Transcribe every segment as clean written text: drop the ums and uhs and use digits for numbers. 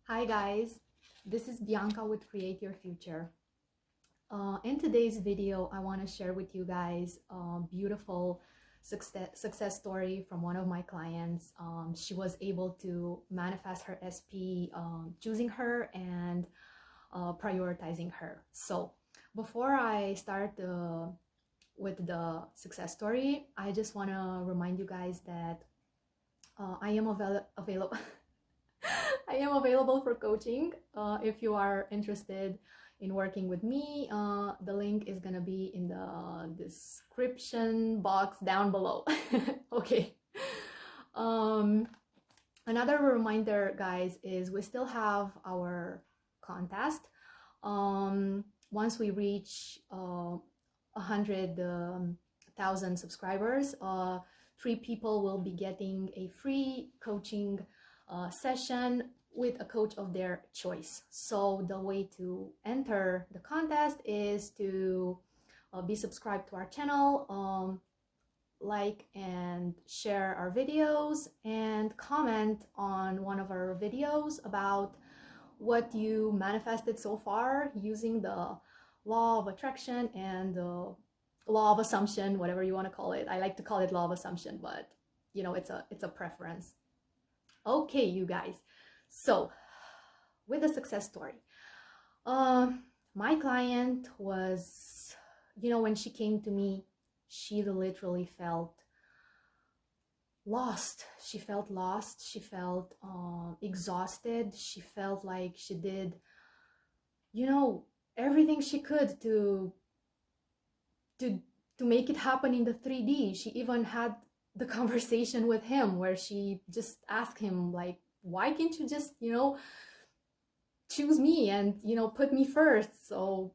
Hi guys, this is Bianca with Create Your Future. In today's video, I want to share with you guys a beautiful success story from one of my clients. She was able to manifest her SP, choosing her and prioritizing her. So before I start with the success story, I just want to remind you guys that I am available. I am available for coaching. If you are interested in working with me, the link is gonna be in the description box down below. Okay. Another reminder, guys, is we still have our contest. Once we reach 100,000 subscribers, 3 people will be getting a free coaching session with a coach of their choice. So the way to enter the contest is to be subscribed to our channel, like and share our videos, and comment on one of our videos about what you manifested so far using the law of attraction and the law of assumption, whatever you want to call it. I like to call it law of assumption, but you know, it's a preference. Okay, you guys, so with the success story, my client was, when she came to me, she literally felt lost. She felt lost. She felt exhausted. She felt like she did, everything she could to make it happen in the 3D. She even had the conversation with him where she just asked him, like, why can't you just, choose me and, put me first? So,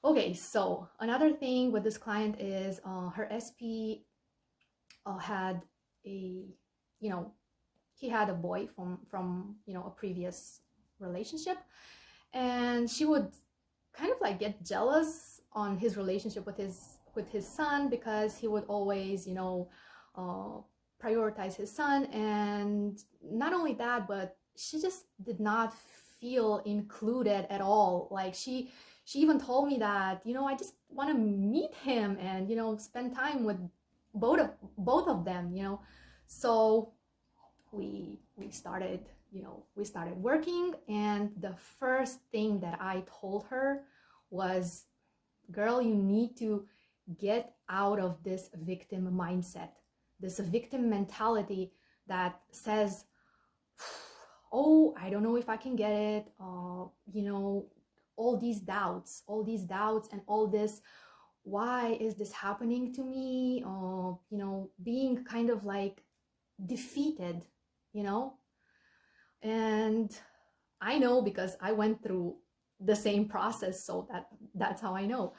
okay. So another thing with this client is her SP had a, he had a boy from a previous relationship, and she would kind of like get jealous on his relationship with his son, because he would always, prioritize his son. And not only that, but she just did not feel included at all. Like she even told me that, I just want to meet him and, spend time with both of them, So we started, we started working, and the first thing that I told her was, girl, you need to get out of this victim mindset, this victim mentality that says, oh, I don't know if I can get it, all these doubts and all this, why is this happening to me, being kind of like defeated, and I know because I went through the same process, so that's how I know.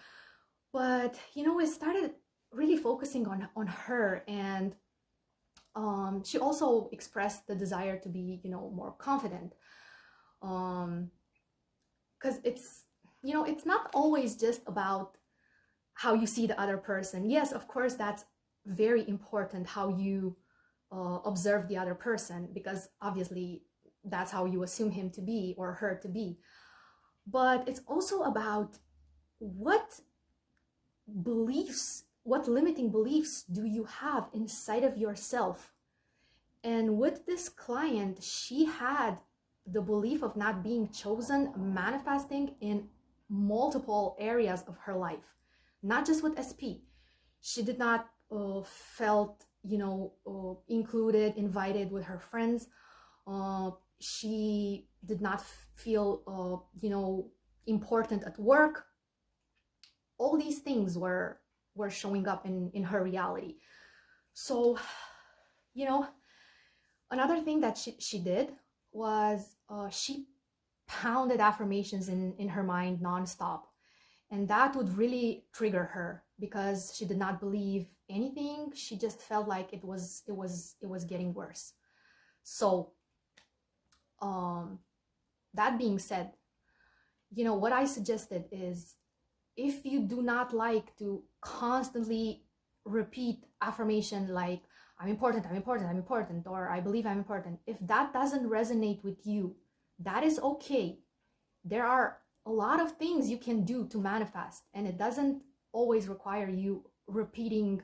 But we started really focusing on her, and she also expressed the desire to be, more confident, because it's not always just about how you see the other person. Yes, of course, that's very important, how you observe the other person, because obviously that's how you assume him to be or her to be. But it's also about what limiting beliefs do you have inside of yourself. And with this client, she had the belief of not being chosen manifesting in multiple areas of her life, not just with SP. She did not felt included, invited with her friends. She did not feel important at work. All these things were showing up in her reality. So another thing that she did was she pounded affirmations in her mind nonstop, and that would really trigger her, because she did not believe anything. She just felt like it was getting worse. So that being said, what I suggested is, if you do not like to constantly repeat affirmation like, I'm important, I'm important, I'm important, or I believe I'm important, if that doesn't resonate with you, that is okay. There are a lot of things you can do to manifest, and it doesn't always require you repeating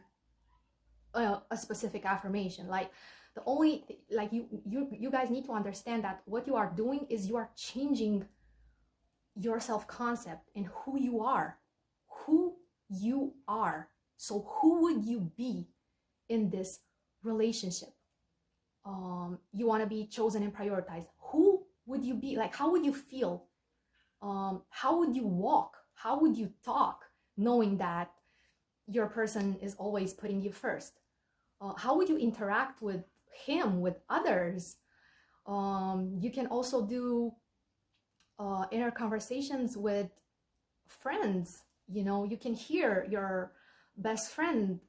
a specific affirmation. Like the only like you guys need to understand that what you are doing is you are changing your self-concept and who you are. So who would you be in this relationship? You want to be chosen and prioritized. Who would you be? Like, how would you feel? How would you walk? How would you talk knowing that your person is always putting you first? How would you interact with him, with others? You can also do inner conversations with friends. You know, you can hear your best friend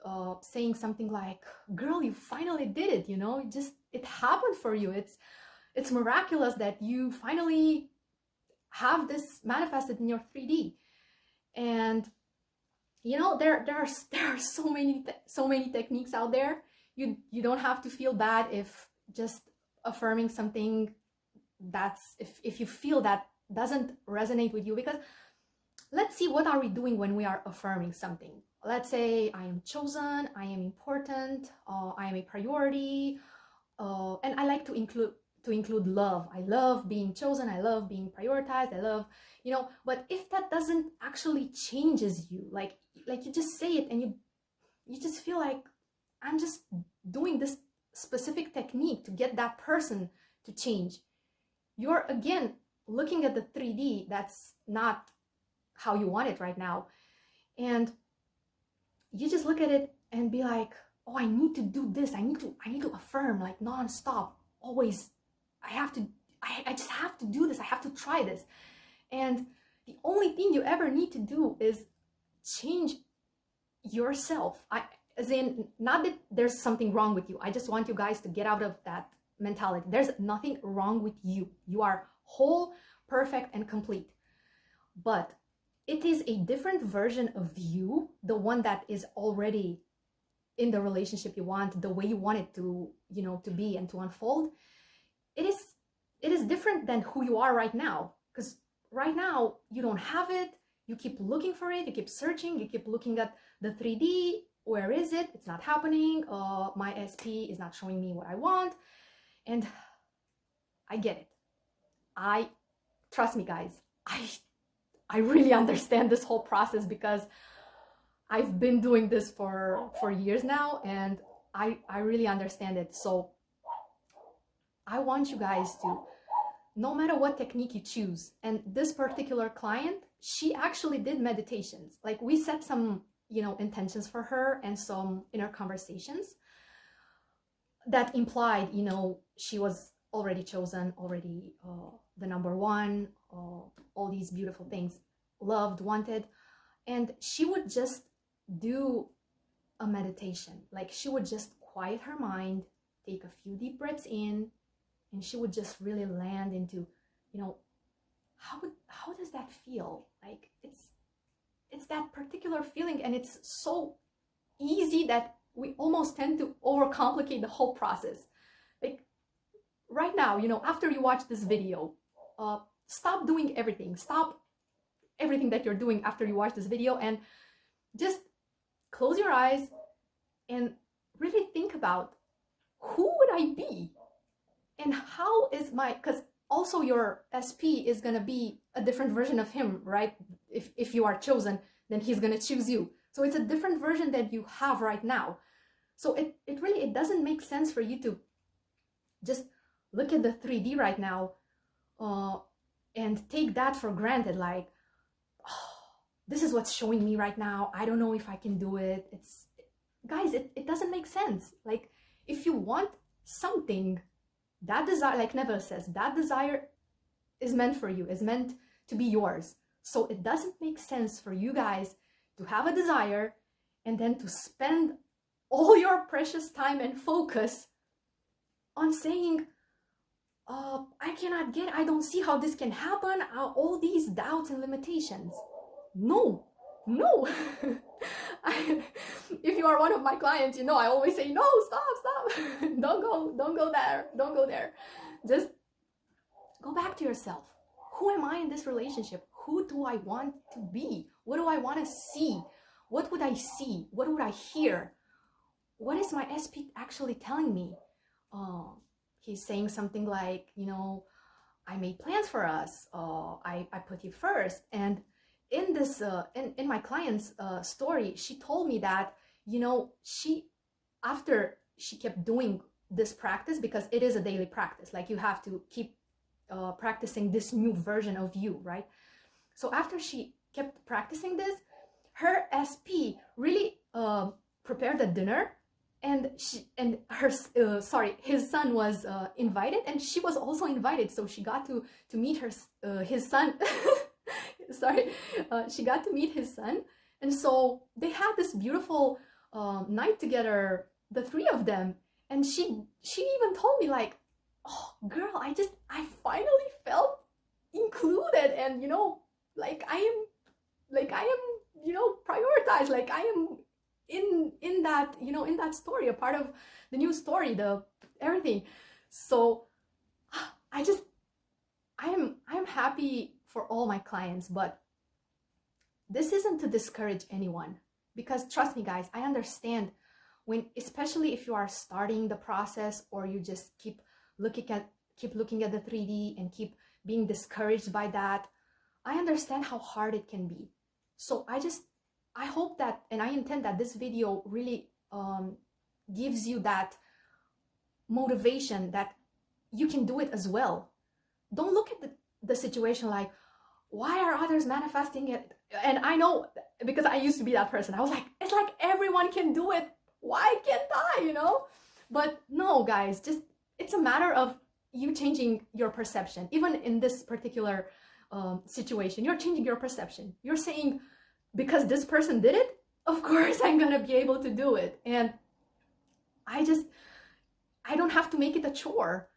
saying something like, girl, you finally did it, you know, it happened for you. It's miraculous that you finally have this manifested in your 3D. And you know, there are so many techniques out there. You don't have to feel bad if just affirming something that's if you feel that doesn't resonate with you, because let's see, what are we doing when we are affirming something? Let's say I am chosen, I am important, I am a priority, and I like to include love. I love being chosen, I love being prioritized, I love, you know. But if that doesn't actually changes you, like you just say it and you just feel like, I'm just doing this specific technique to get that person to change, you're again looking at the 3D. That's not how you want it right now. And you just look at it and be like, oh, I need to do this. I need to affirm like nonstop, always. I just have to do this. I have to try this. And the only thing you ever need to do is change yourself. As in, not that there's something wrong with you. I just want you guys to get out of that mentality. There's nothing wrong with you. You are whole, perfect, and complete. But it is a different version of you, the one that is already in the relationship you want, the way you want it to, you know, to be and to unfold. It is different than who you are right now, because right now you don't have it. You keep looking for it, you keep searching, you keep looking at the 3D. Where is it? It's not happening. My SP is not showing me what I want. And I get it. Trust me, guys, I really understand this whole process, because I've been doing this for years now, and I really understand it. So I want you guys to, no matter what technique you choose, and this particular client, she actually did meditations. Like, we set some, you know, intentions for her and some inner conversations that implied, you know, she was already chosen, already the number one, all these beautiful things, loved, wanted. And she would just do a meditation. Like, she would just quiet her mind, take a few deep breaths in, and she would just really land into, you know, how does that feel? Like, it's that particular feeling, and it's so easy that we almost tend to overcomplicate the whole process. Like, right now, you know, after you watch this video, stop doing everything. Stop everything that you're doing after you watch this video, and just close your eyes and really think about, who would I be? And how is because also your SP is going to be a different version of him, right? If you are chosen, then he's going to choose you. So it's a different version that you have right now. So it really doesn't make sense for you to just look at the 3D right now and take that for granted. Like, oh, this is what's showing me right now. I don't know if I can do it. Guys, it doesn't make sense. Like, if you want something, that desire, like Neville says, that desire is meant for you, is meant to be yours. So it doesn't make sense for you guys to have a desire and then to spend all your precious time and focus on saying, I don't see how this can happen, all these doubts and limitations. No. If you are one of my clients, you know I always say, no, stop. don't go there. Just go back to yourself. Who am I in this relationship? Who do I want to be? What do I want to see? What would I see? What would I hear? What is my SP actually telling me? He's saying something like, you know, I made plans for us. I put you first. And in this, in my client's story, she told me that, you know, after she kept doing this practice, because it is a daily practice, like you have to keep practicing this new version of you, right? So after she kept practicing this, her SP really prepared a dinner, and his son was invited, and she was also invited. So she got to meet his son. She got to meet his son, and so they had this beautiful night together, the three of them. And she even told me like, oh girl, I finally felt included, and you know, like I am, you know, prioritized, like I am in that, you know, in that story, a part of the new story, the everything. So I am happy for all my clients, but this isn't to discourage anyone, because trust me guys, I understand when, especially if you are starting the process, or you just keep looking at the 3D and keep being discouraged by that. I understand how hard it can be. So I hope that, and I intend that this video really gives you that motivation that you can do it as well. Don't look at the situation like, why are others manifesting it? And I know, because I used to be that person. I was like, it's like everyone can do it. Why can't I, you know? But no, guys, just, it's a matter of you changing your perception. Even in this particular situation, you're changing your perception. You're saying, because this person did it, of course I'm gonna be able to do it. And I don't have to make it a chore.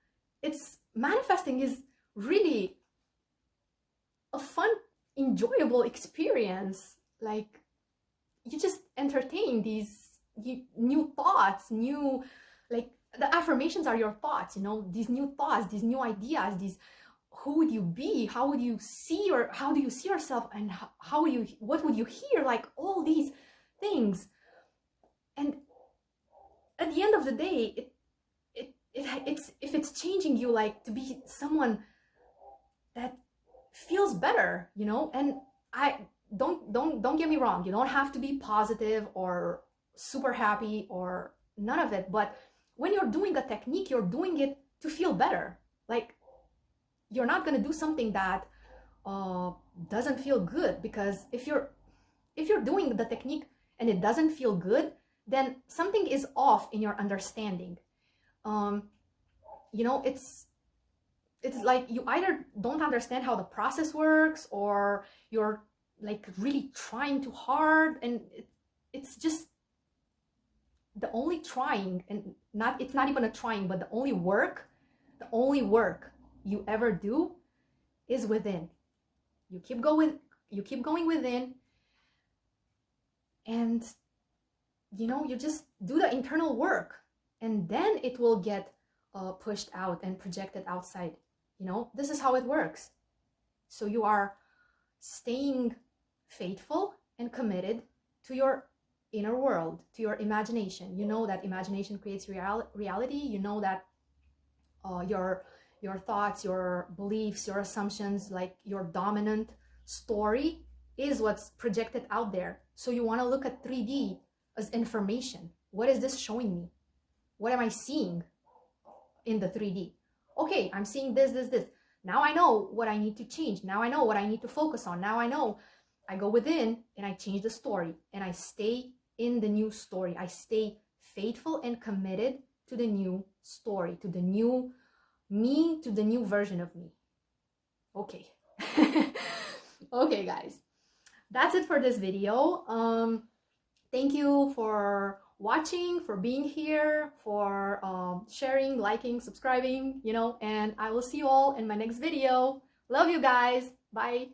It's manifesting is really a fun, enjoyable experience. Like, you just entertain these new thoughts, like the affirmations are your thoughts, you know, these new thoughts, these new ideas, these, who would you be, how would you see, or how do you see yourself, and what would you hear, like all these things. And at the end of the day, it's if it's changing you, like to be someone that feels better, you know. And I don't get me wrong, you don't have to be positive or super happy or none of it, but when you're doing a technique, you're doing it to feel better. Like, you're not going to do something that doesn't feel good, because if you're doing the technique and it doesn't feel good, then something is off in your understanding. You know, it's like you either don't understand how the process works, or you're like really trying too hard, and it's just the only trying, and it's not even a trying, but the only work you ever do is within. You keep going within, and you know, you just do the internal work, and then it will get pushed out and projected outside. You know, this is how it works. So you are staying faithful and committed to your inner world, to your imagination. You know that imagination creates reality. You know that your thoughts, your beliefs, your assumptions, like your dominant story is what's projected out there. So you want to look at 3D as information. What is this showing me? What am I seeing in the 3D? Okay, I'm seeing this. Now I know what I need to change. Now I know what I need to focus on. Now I know. I go within and I change the story, and I stay in the new story. I stay faithful and committed to the new story, to the new me, to the new version of me. Okay. Okay, guys. That's it for this video. Thank you for watching, for being here, for sharing, liking, subscribing, you know, and I will see you all in my next video. Love you guys. Bye.